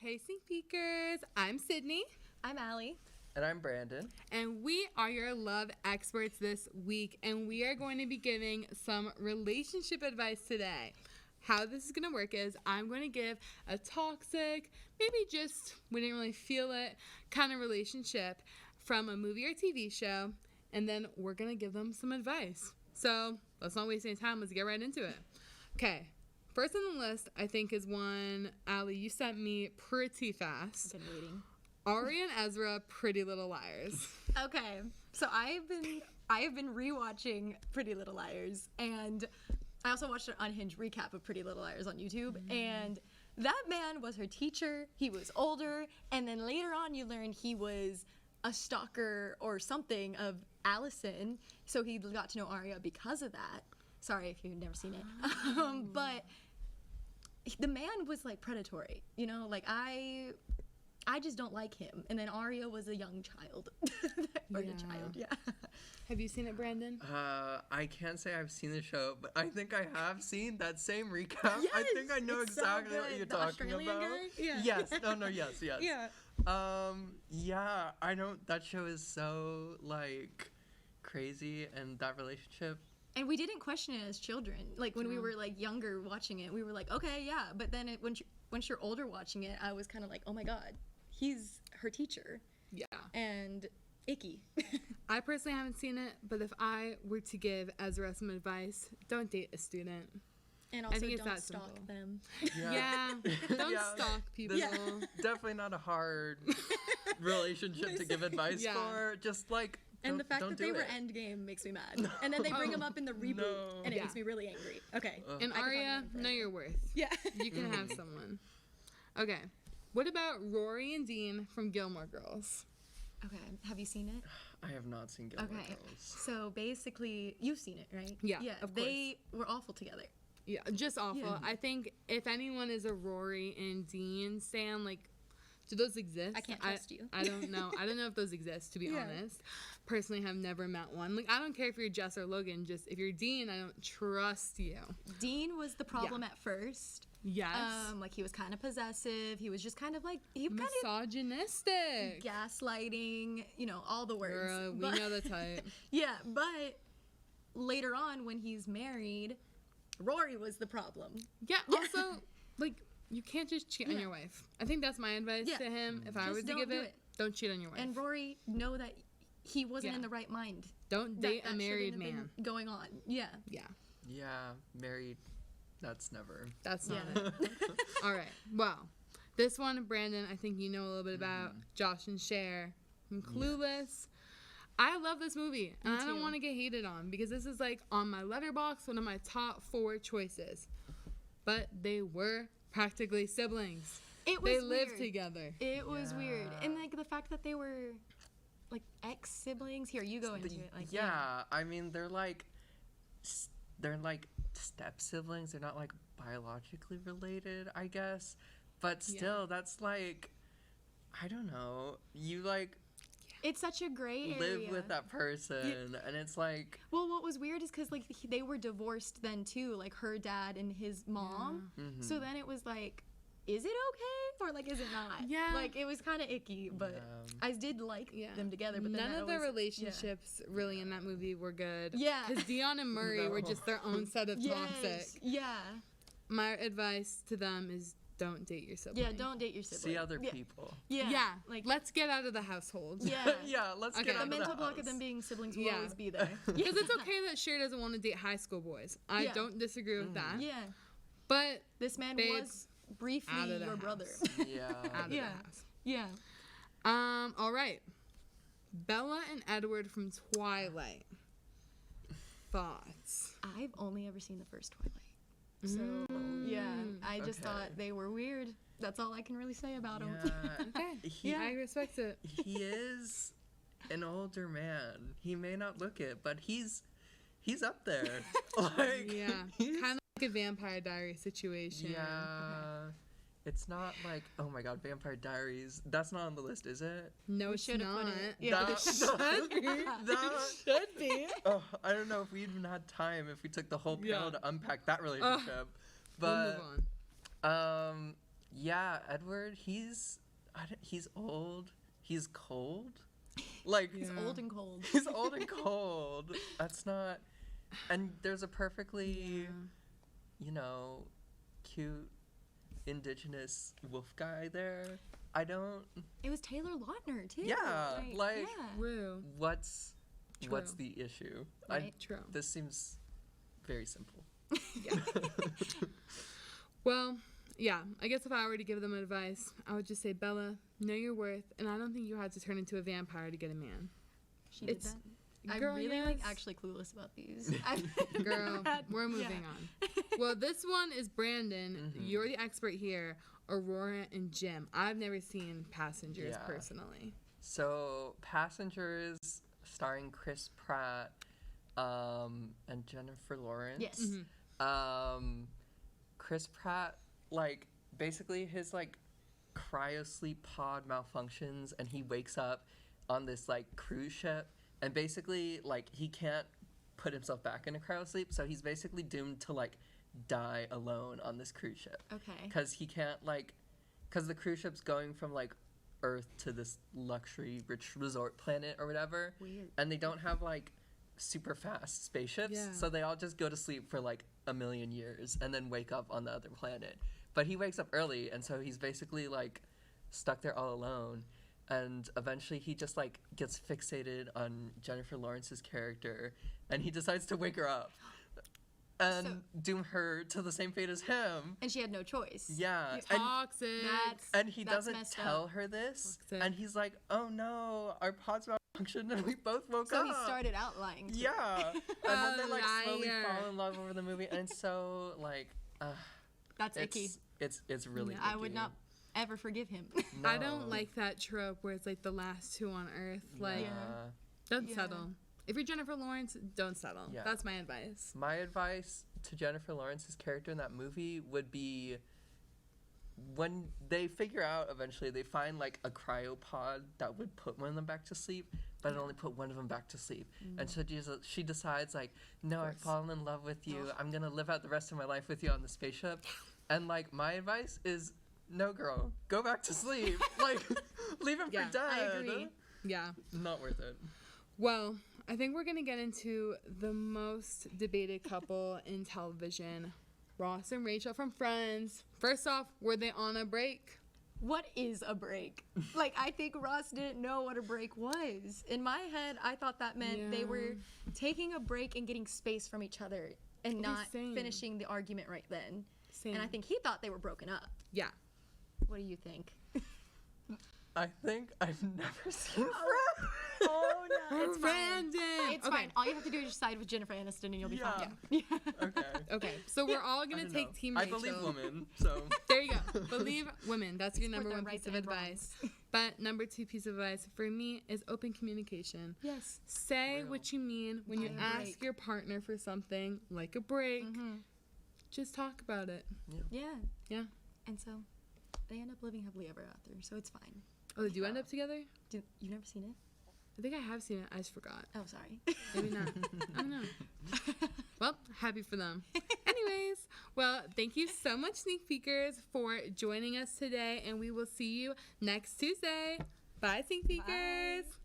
Hey, Sneak Peekers. I'm Sydney. I'm Allie. And I'm Brandon. And we are your love experts this week. And we are going to be giving some relationship advice today. How this is going to work is I'm going to give a toxic, maybe just we didn't really feel it kind of relationship from a movie or TV show. And then we're going to give them some advice. So let's not waste any time. Let's get right into it. Okay. First on the list, I think, is one, Allie, you sent me pretty fast. I've been waiting. Ari and Ezra, Pretty Little Liars. Okay, so I have been rewatching Pretty Little Liars, and I also watched an unhinged recap of Pretty Little Liars on YouTube, and that man was her teacher. He was older, and then later on you learn he was a stalker or something of Allison, so he got to know Aria because of that. Sorry if you've never seen it. But the man was like predatory, you know, like I just don't like him. And then Aria was a young child. Or Yeah. a child, yeah. Have you seen it, Brandon? I can't say I've seen the show, but I think I have seen that same recap. I think I know it's so exactly what good. you're The talking Australian about. guy? Yeah. Yes. No, yes. Yeah. Yeah, I don't, that show is so, like, crazy, and that relationship. And we didn't question it as children. Like when we were like younger watching it, we were like, okay, yeah. But then once you're older watching it, I was kind of like, oh my God, he's her teacher. Yeah. And icky. I personally haven't seen it, but if I were to give Ezra some advice, don't date a student. And I also think it's don't that stalk simple. them. Yeah. Don't Yeah. stalk people. Yeah. Definitely not a hard relationship to give advice Yeah. for. Just, like, And the fact don't that do they were it. endgame makes me mad. And then they bring him up in the reboot, No. and it Yeah. makes me really angry. Okay. And I could talk Aria, about it know forever. your worth. Yeah. You can have someone. Okay. What about Rory and Dean from Gilmore Girls? Okay. Have you seen it? I have not seen Gilmore Okay. Girls. So basically, you've seen it, right? Yeah, Yeah. of They were awful together. Yeah, just awful. Yeah. I think if anyone is a Rory and Dean stan, like, do those exist? I can't trust you. I don't know. I don't know if those exist, to be Yeah. honest. Personally, have never met one. Like, I don't care if you're Jess or Logan. Just if you're Dean, I don't trust you. Dean was the problem Yeah. at first. Yes. Like he was kind of possessive. He was just kind of like he kind of Misogynistic. gaslighting. You know, all the words. Girl, we But- know the type. Yeah, but later on when he's married, Rory was the problem. Yeah. Also, like, you can't just cheat on Yeah. your wife. I think that's my advice Yeah. to him. If I Just were to don't give do it, it. don't cheat on your wife. And Rory know that he wasn't Yeah. in the right mind. Don't That- date that a married shouldn't have man. been going on. Yeah. Yeah. Yeah, married. That's never. That's not Yeah. it. All right. Well, this one, Brandon, I think you know a little bit about Josh and Cher from Clueless. I love this movie, and I don't too. want to get hated on because this is like on my letterbox, one of my top 4 choices. But they were practically siblings. It was They lived weird. together. It was Yeah. weird. And like the fact that they were like ex-siblings. Here, you go into it. Like Yeah, I mean, they're like step siblings. They're not like biologically related, I guess. But still, Yeah. that's like, I don't know. You like It's such a gray area. live with that person, and it's like, Well, what was weird is because like they were divorced then too, like her dad and his mom. So then it was like, is it okay or like is it not? Yeah. Like it was kind of icky, but Yeah. I did like Yeah. them together. But then None that of their always- relationships really in that movie were good. Yeah. Because Dion and Murray were No. just their own set of Yeah. toxic. Yes. Yeah. My advice to them is don't date your sibling. Yeah. Don't date your sibling. see other Yeah. people. Yeah. Yeah, Like let's get out of the household. yeah. Yeah, let's Okay. get The out The of mental the block of house. them being siblings will Yeah. always be there. Because it's okay that Cher doesn't want to date high school boys. I Yeah. don't disagree with that. Yeah. But This man Babe, was briefly out of the your house. brother. Yeah. out of Yeah. the house. Yeah. All right. Bella and Edward from Twilight. Thoughts? I've only ever seen the first Twilight. So, yeah, I just Okay. thought they were weird. That's all I can really say about them. Yeah. Okay. He- I respect it. He is an older man. He may not look it, but he's up there. Like, Yeah. he's- Kind of like a Vampire Diary situation. Yeah. It's not like, oh my god, Vampire Diaries. That's not on the list, is it? No, We it's should've put not. it- yeah, That- should be. that- Should be. oh, I don't know if we even had time if we took the whole panel Yeah. to unpack that relationship. We'll But move on. Yeah, Edward, he's old. He's cold. Like He's Yeah. old and cold. he's old and cold. That's not. And there's a perfectly, you know, cute indigenous wolf guy there. I don't. It was Taylor Lautner too. Yeah, like- yeah. Woo. What's True. the issue? Right. True. This seems very simple. Well, yeah, I guess if I were to give them advice, I would just say, Bella, know your worth, and I don't think you had to turn into a vampire to get a man. She did It's- that. Girl, I'm really like yes. actually clueless about these. I've Girl, never had- we're moving yeah. on. Well, this one is Brandon. Mhm. You're the expert here. Aurora and Jim. I've never seen Passengers Yeah. personally. So, Passengers, starring Chris Pratt, and Jennifer Lawrence. Yes. Mhm. Chris Pratt, like, basically his, like, cryo sleep pod malfunctions, and he wakes up on this, like, cruise ship, and basically, like, he can't put himself back into cryo sleep, so he's basically doomed to, like, die alone on this cruise ship. Okay. Because he can't, like, because the cruise ship's going from, like, Earth to this luxury rich resort planet or whatever, Weird. and they don't have, like, super fast spaceships, Yeah. so they all just go to sleep for, like, a million years and then wake up on the other planet. But he wakes up early, and so he's basically, like, stuck there all alone. And eventually he just, like, gets fixated on Jennifer Lawrence's character, and he decides to wake her up and So- doom her to the same fate as him. And she had no choice. Yeah. And, Toxic. That's he that's doesn't messed tell up. her this. Toxic. And he's like, oh no, our pods malfunctioned and we both woke So up. he started out lying. To her. Yeah. And then they, like, slowly Liar. fall in love over the movie. And it's so, like, That's icky. it's really Yeah. I would icky. not ever forgive him. I don't No. like that trope where it's like the last two on Earth. Like, Yeah. don't Yeah. settle. If you're Jennifer Lawrence, don't settle. Yeah. That's my advice. My advice to Jennifer Lawrence's character in that movie would be when they figure out eventually, they find like a cryopod that would put one of them back to sleep, but it only put one of them back to sleep. And so she decides like, no, I've fallen in love with you. I'm gonna live out the rest of my life with you on the spaceship. And like my advice is, no, girl, go back to sleep. Like, leave him Yeah, for dead. I agree. Yeah. Not worth it. Well, I think we're going to get into the most debated couple in television, Ross and Rachel from Friends. First off, were they on a break? What is a break? Like, I think Ross didn't know what a break was. In my head, I thought that meant they were taking a break and getting space from each other and not same. finishing the argument right then. Same. And I think he thought they were broken up. Yeah. What do you think? I think I've never seen Friends. Oh, no. It's fine. Brandon! It's Okay. fine. All you have to do is just side with Jennifer Aniston and you'll be Yeah. fine. Yeah. Okay. Okay, so we're all I going to don't take know. Team I Rachel. believe women, so. There you go. Believe women. That's your Support number their one rights piece of and advice. But number two piece of advice for me is open communication. Yes. Say Real. what you mean when you Buy a ask break. your partner for something like a break. Mm-hmm. Just talk about it. Yeah. Yeah. And so they end up living happily ever after, so it's fine. Oh, they do end up together? You've never seen it? I think I have seen it. I just forgot. Oh, sorry. Maybe not. I don't know. Well, happy for them. Anyways, well, thank you so much, Sneak Peekers, for joining us today, and we will see you next Tuesday. Bye, Sneak Peekers. Bye.